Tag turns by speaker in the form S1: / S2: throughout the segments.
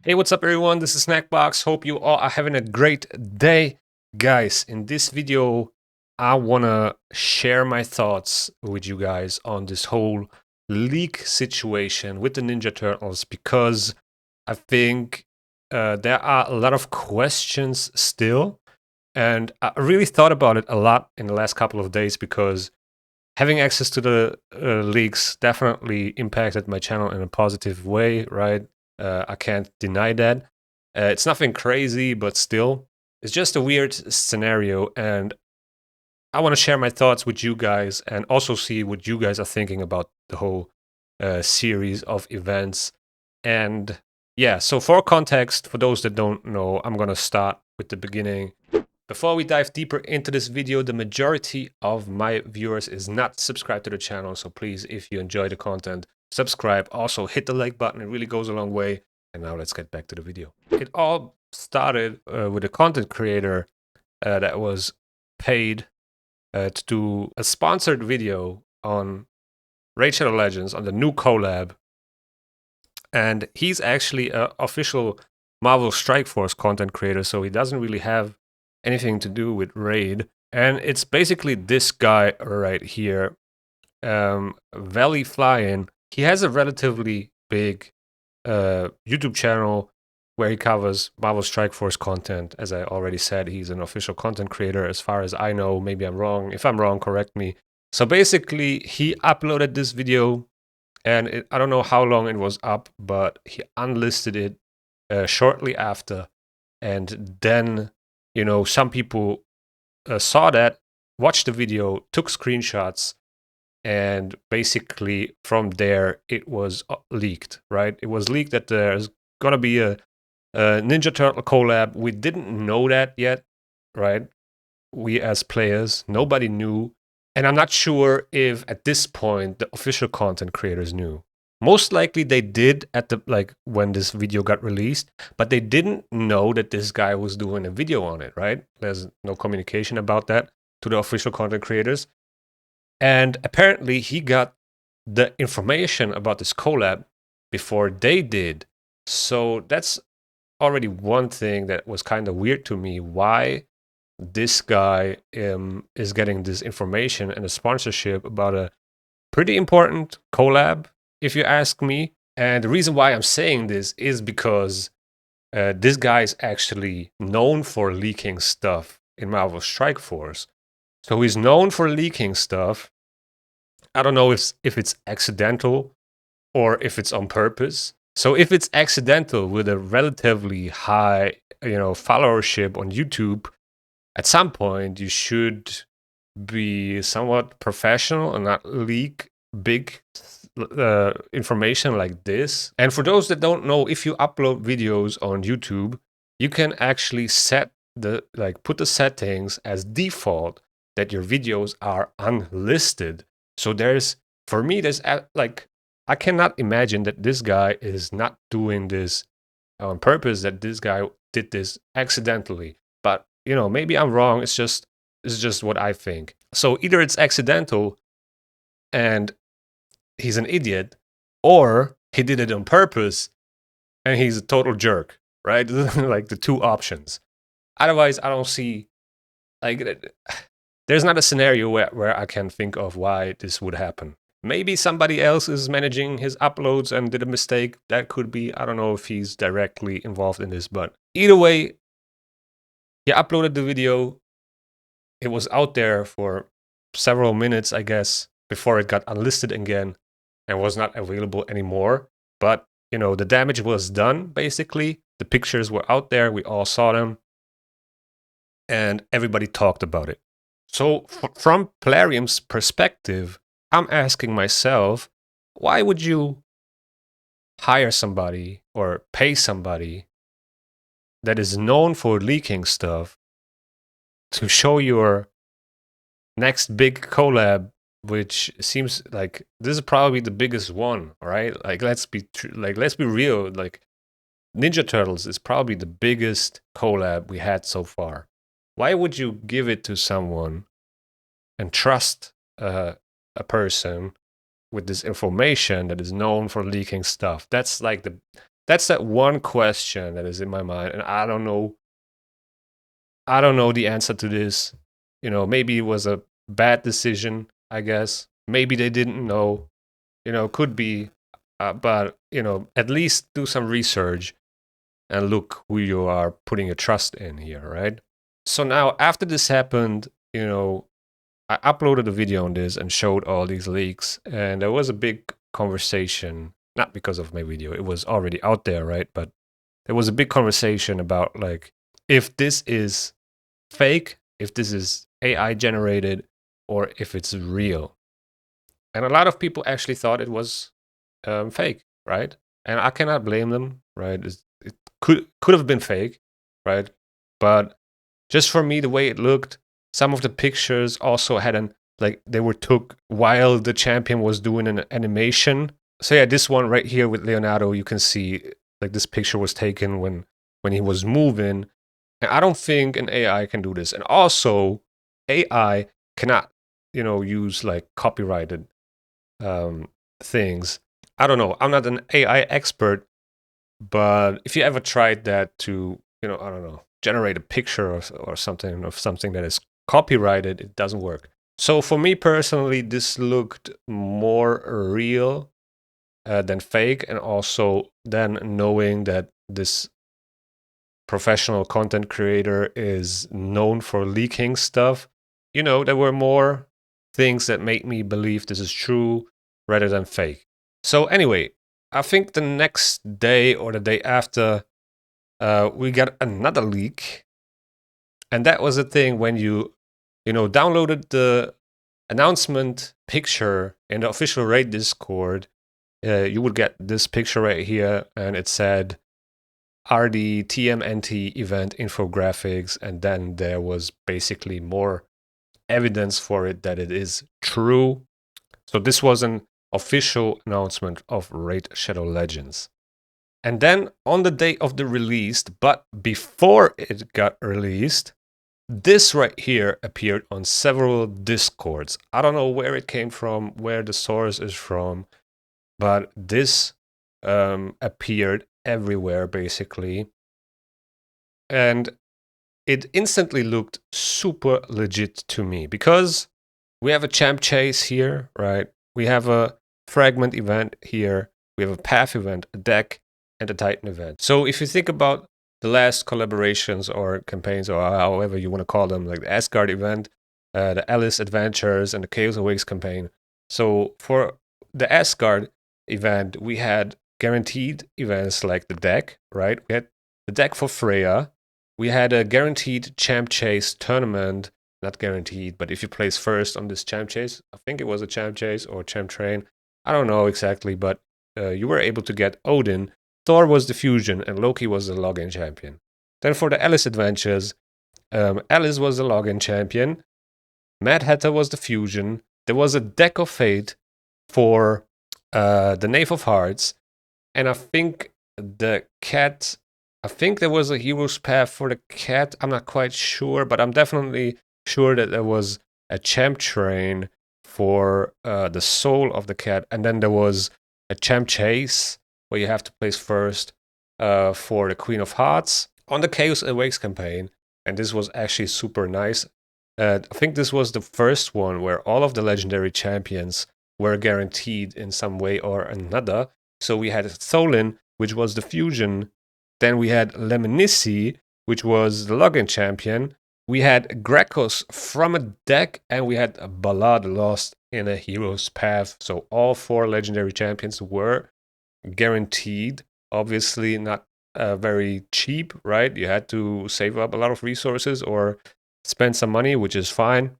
S1: Hey, what's up everyone? This is Snackbox. Hope you all are having a great day. Guys, in this video, I want to share my thoughts with you guys on this whole leak situation with the Ninja Turtles because I think there are a lot of questions still. And I really thought about it a lot in the last couple of days because having access to the leaks definitely impacted my channel in a positive way, right? I can't deny that. It's nothing crazy, but still, it's just a weird scenario. And I want to share my thoughts with you guys and also see what you guys are thinking about the whole series of events. And yeah, so for context, for those that don't know, I'm going to start with the beginning. Before we dive deeper into this video, the majority of my viewers is not subscribed to the channel, so please, if you enjoy the content, subscribe. Also, hit the like button, it really goes a long way. And now let's get back to the video. It all started with a content creator that was paid to do a sponsored video on Raid Shadow Legends on the new collab. And he's actually an official Marvel Strike Force content creator, so he doesn't really have anything to do with Raid. And it's basically this guy right here, Valley Flying. He has a relatively big YouTube channel where he covers Marvel Strike Force content. As I already said, he's an official content creator as far as I know. Maybe I'm wrong. If I'm wrong, correct me. So basically, he uploaded this video, and I don't know how long it was up, but he unlisted it shortly after. And then, you know, some people saw that, watched the video, took screenshots, and basically from there it was leaked, right? It was leaked that there's gonna be a Ninja Turtle collab. We didn't know that yet, right? We as players, nobody knew. And I'm not sure if at this point the official content creators knew. Most likely they did at the when this video got released, but they didn't know that this guy was doing a video on it, right? There's no communication about that to the official content creators. And apparently he got the information about this collab before they did. So that's already one thing that was kind of weird to me. Why this guy is getting this information and a sponsorship about a pretty important collab, if you ask me. And the reason why I'm saying this is because this guy is actually known for leaking stuff in Marvel Strike Force. So he's known for leaking stuff. I don't know if it's accidental or if it's on purpose. So if it's accidental with a relatively high, followership on YouTube, at some point you should be somewhat professional and not leak big information like this. And for those that don't know, if you upload videos on YouTube, you can actually set put the settings as default that your videos are unlisted. So for me, I cannot imagine that this guy is not doing this on purpose, that this guy did this accidentally. But, maybe I'm wrong. It's just what I think. So either it's accidental and he's an idiot, or he did it on purpose and he's a total jerk, right? Like the two options. Otherwise, I don't see, there's not a scenario where I can think of why this would happen. Maybe somebody else is managing his uploads and did a mistake. That could be. I don't know if he's directly involved in this, but either way, he uploaded the video. It was out there for several minutes, I guess, before it got unlisted again and was not available anymore. But, the damage was done, basically. The pictures were out there. We all saw them. And everybody talked about it. So from Plarium's perspective, I'm asking myself, why would you hire somebody or pay somebody that is known for leaking stuff to show your next big collab, which seems like this is probably the biggest one, right? Let's be real. Ninja Turtles is probably the biggest collab we had so far. Why would you give it to someone and trust a person with this information that is known for leaking stuff? That's like That's that one question that is in my mind, and I don't know. I don't know the answer to this. Maybe it was a bad decision. I guess maybe they didn't know. Could be, but at least do some research and look who you are putting your trust in here, right? So now, after this happened, I uploaded a video on this and showed all these leaks, and there was a big conversation. Not because of my video; it was already out there, right? But there was a big conversation about like if this is fake, if this is AI generated, or if it's real. And a lot of people actually thought it was fake, right? And I cannot blame them, right? It could have been fake, right? But just for me, the way it looked, some of the pictures also had they were took while the champion was doing an animation. So yeah, this one right here with Leonardo, you can see like this picture was taken when he was moving. And I don't think an AI can do this. And also, AI cannot, use like copyrighted things. I don't know. I'm not an AI expert, but if you ever tried that to, I don't know, generate a picture or something of something that is copyrighted, it doesn't work. So for me personally, this looked more real than fake, and also then knowing that this professional content creator is known for leaking stuff, there were more things that made me believe this is true rather than fake. So anyway, I think the next day or the day after, we got another leak, and that was a thing when you downloaded the announcement picture in the official Raid Discord. You would get this picture right here, and it said RD tmnt event infographics, and then there was basically more evidence for it that it is true. So this was an official announcement of Raid Shadow Legends. And then on the day of the release, but before it got released, this right here appeared on several discords. I don't know where it came from, where the source is from, but this appeared everywhere basically. And it instantly looked super legit to me because we have a champ chase here, right? We have a fragment event here. We have a path event, a deck, and a Titan event. So if you think about the last collaborations or campaigns, or however you want to call them, like the Asgard event, the Alice Adventures, and the Chaos Awakes campaign. So for the Asgard event, we had guaranteed events like the deck, right? We had the deck for Freya. We had a guaranteed champ chase tournament. Not guaranteed, but if you place first on this champ chase, I think it was a champ chase or champ train, I don't know exactly, but you were able to get Odin. Thor was the fusion, and Loki was the login champion. Then for the Alice Adventures, Alice was the login champion. Mad Hatter was the fusion. There was a deck of fate for the Knave of Hearts, and I think the cat. I think there was a hero's path for the cat. I'm not quite sure, but I'm definitely sure that there was a champ train for the soul of the cat, and then there was a champ chase where you have to place first for the Queen of Hearts on the Chaos Awakes campaign, and this was actually super nice. I think this was the first one where all of the legendary champions were guaranteed in some way or another. So we had Tholin, which was the fusion. Then we had Lemnisci, which was the login champion. We had Grekos from a deck, and we had Ballad lost in a hero's path. So all 4 legendary champions were guaranteed. Obviously not very cheap, right? You had to save up a lot of resources or spend some money, which is fine.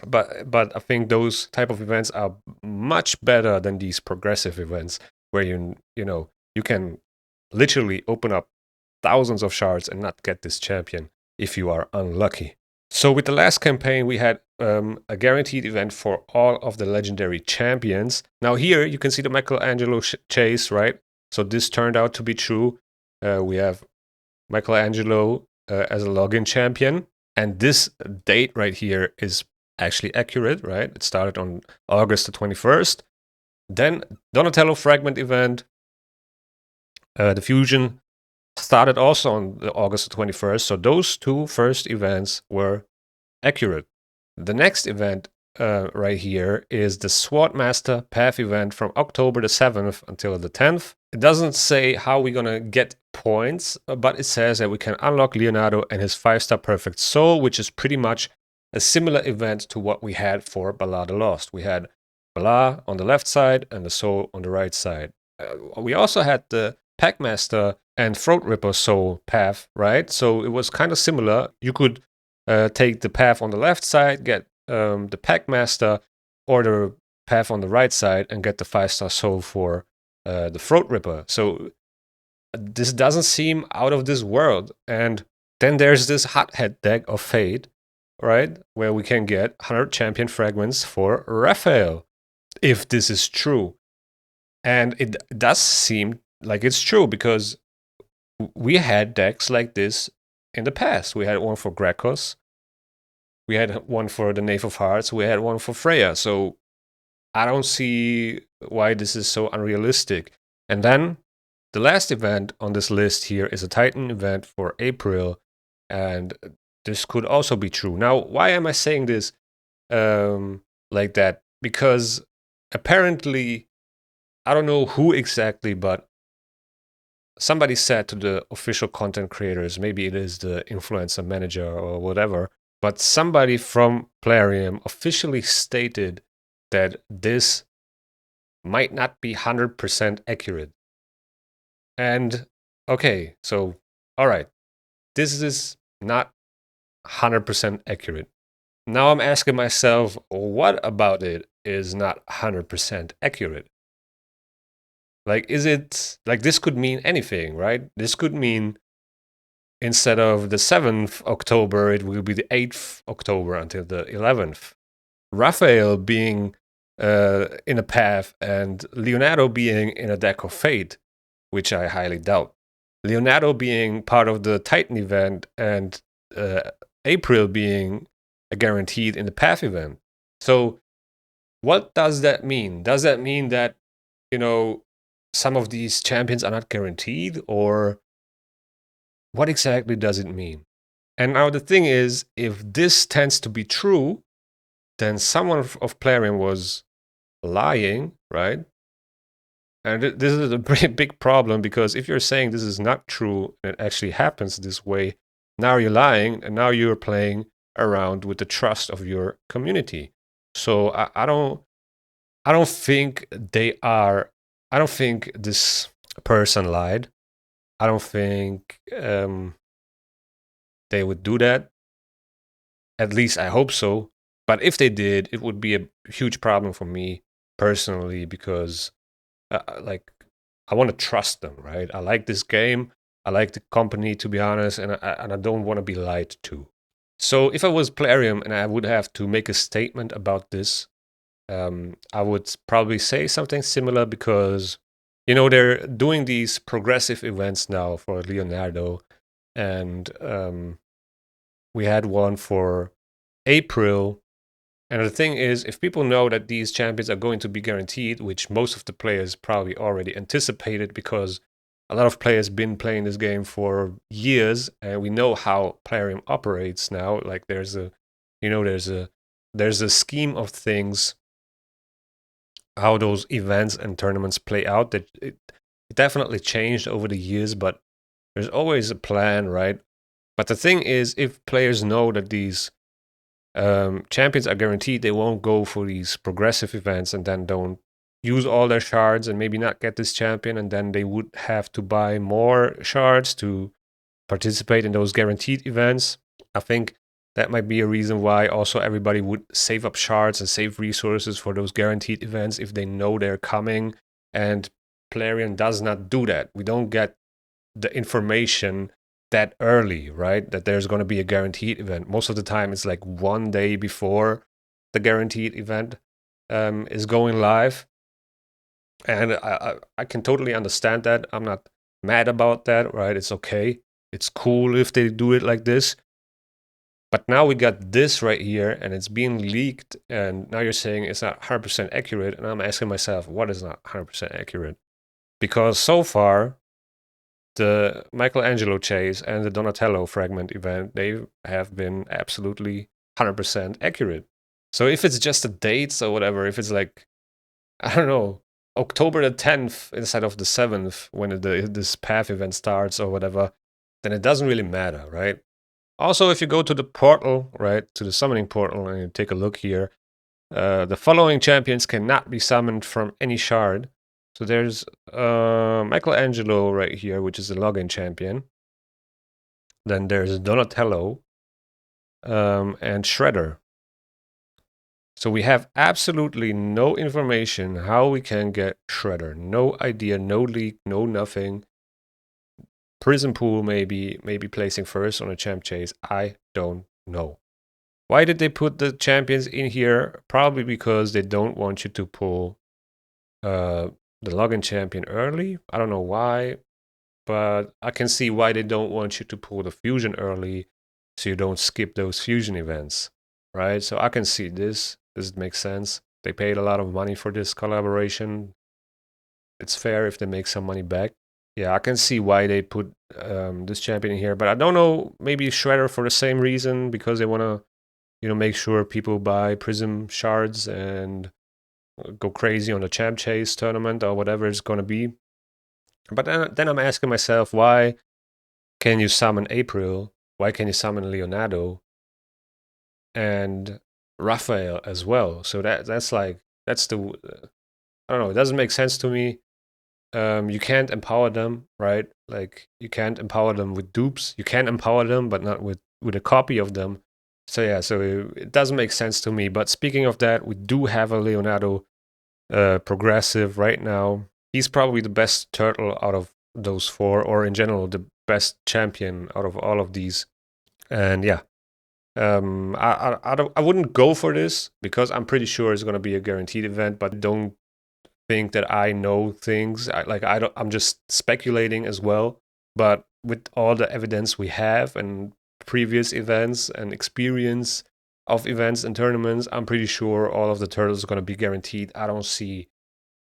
S1: But I think those type of events are much better than these progressive events where you can literally open up thousands of shards and not get this champion if you are unlucky. So with the last campaign, we had a guaranteed event for all of the legendary champions. Now here you can see the Michelangelo chase, right? So this turned out to be true. We have Michelangelo as a login champion. And this date right here is actually accurate, right? It started on August the 21st. Then Donatello fragment event. The Fusion started also on August 21st, so those two first events were accurate. The next event right here is the Swordmaster Path event from October the 7th until the 10th. It doesn't say how we're gonna get points, but it says that we can unlock Leonardo and his 5-star Perfect Soul, which is pretty much a similar event to what we had for Bala the Lost. We had Bala on the left side and the Soul on the right side. We also had the Packmaster and Throat Ripper Soul path, right? So it was kind of similar. You could take the path on the left side, get the Packmaster, or the path on the right side and get the 5-star soul for the Throat Ripper. So this doesn't seem out of this world. And then there's this Hothead deck of Fate, right? Where we can get 100 champion fragments for Raphael, if this is true. And it does seem like it's true because we had decks like this in the past. We had one for Gracchus. We had one for the Knave of Hearts. We had one for Freya. So I don't see why this is so unrealistic. And then the last event on this list here is a Titan event for April. And this could also be true. Now, why am I saying this like that? Because apparently, I don't know who exactly, but somebody said to the official content creators, maybe it is the influencer manager or whatever, but somebody from Plarium officially stated that this might not be 100% accurate. And okay, so all right, this is not 100% accurate. Now I'm asking myself, what about it is not 100% accurate? Like, is it like this could mean anything, right? This could mean instead of the 7th October, it will be the 8th October until the 11th. Raphael being in a path and Leonardo being in a deck of Fate, which I highly doubt. Leonardo being part of the Titan event and April being guaranteed in the path event. So what does that mean? Does that mean that, you know, some of these champions are not guaranteed, or what exactly does it mean? And now the thing is, if this tends to be true, then someone of Plarium was lying, right? And this is a pretty big problem, because if you're saying this is not true and it actually happens this way, now you're lying and now you're playing around with the trust of your community. So I don't think I don't think this person lied. I don't think they would do that. At least I hope so. But if they did, it would be a huge problem for me personally, because like, I want to trust them, right? I like this game. I like the company, to be honest, and I don't want to be lied to. So if I was Plarium and I would have to make a statement about this, I would probably say something similar, because, you know, they're doing these progressive events now for Leonardo, and we had one for April. And the thing is, if people know that these champions are going to be guaranteed, which most of the players probably already anticipated, because a lot of players been playing this game for years, and we know how Plarium operates now. Like, there's a, you know, there's a scheme of things, how those events and tournaments play out, that it definitely changed over the years, but there's always a plan, right? But the thing is, if players know that these champions are guaranteed, they won't go for these progressive events and then don't use all their shards and maybe not get this champion, and then they would have to buy more shards to participate in those guaranteed events. I think that might be a reason why also everybody would save up shards and save resources for those guaranteed events if they know they're coming. And Plarium does not do that. We don't get the information that early, right? That there's going to be a guaranteed event. Most of the time, it's like one day before the guaranteed event is going live. And I can totally understand that. I'm not mad about that, right? It's okay. It's cool if they do it like this. But now we got this right here, and it's being leaked, and now you're saying it's not 100% accurate, and I'm asking myself, what is not 100% accurate? Because so far, the Michelangelo chase and the Donatello fragment event, they have been absolutely 100% accurate. So if it's just a date or whatever, if it's like, I don't know, October the 10th instead of the 7th when this path event starts or whatever, then it doesn't really matter, right? Also, if you go to the portal, right, to the summoning portal, and you take a look here, the following champions cannot be summoned from any shard. So there's Michelangelo right here, which is the login champion. Then there's Donatello and Shredder. So we have absolutely no information how we can get Shredder. No idea, no leak, no nothing. Prism pool maybe placing first on a champ chase. I don't know. Why did they put the champions in here? Probably because they don't want you to pull the login champion early. I don't know why, but I can see why they don't want you to pull the fusion early so you don't skip those fusion events, right? So I can see this. This makes sense. They paid a lot of money for this collaboration. It's fair if they make some money back. Yeah, I can see why they put this champion in here, but I don't know, maybe Shredder for the same reason, because they want to, you know, make sure people buy Prism shards and go crazy on the champ chase tournament or whatever it's going to be. But then I'm asking myself, why can you summon April? Why can you summon Leonardo and Raphael as well? So that's like, that's the, I don't know, it doesn't make sense to me. You can't empower them, right? Like, you can't empower them with dupes. You can empower them, but not with a copy of them. So yeah, so it doesn't make sense to me. But speaking of that, we do have a Leonardo progressive right now. He's probably the best turtle out of those four, or in general, the best champion out of all of these. And yeah, I wouldn't go for this because I'm pretty sure it's going to be a guaranteed event, but don't think that I know things. I'm just speculating as well. But with all the evidence we have and previous events and experience of events and tournaments, I'm pretty sure all of the turtles are going to be guaranteed. I don't see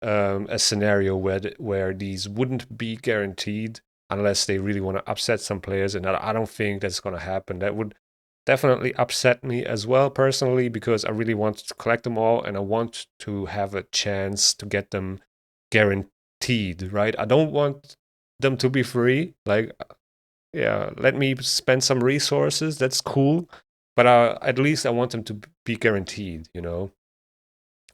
S1: a scenario where these wouldn't be guaranteed unless they really want to upset some players, and I don't think that's going to happen. That would definitely upset me as well personally, because I really want to collect them all and I want to have a chance to get them guaranteed, right? I don't want them to be free. Like, yeah, let me spend some resources, that's cool, but at least I want them to be guaranteed, you know,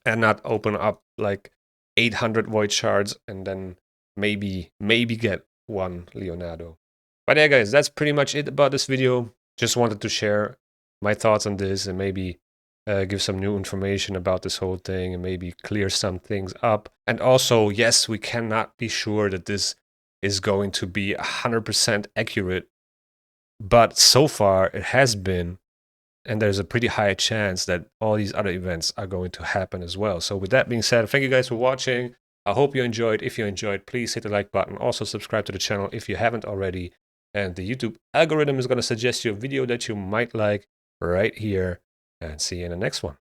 S1: and not open up like 800 void shards and then maybe get one Leonardo. But yeah, guys, that's pretty much it about this video. Just wanted to share my thoughts on this and maybe give some new information about this whole thing and maybe clear some things up. And also, yes, we cannot be sure that this is going to be 100% accurate, but so far it has been, and there's a pretty high chance that all these other events are going to happen as well. So with that being said, thank you guys for watching. I hope you enjoyed. If you enjoyed, please hit the like button. Also subscribe to the channel if you haven't already. And the YouTube algorithm is going to suggest you a video that you might like right here. And see you in the next one.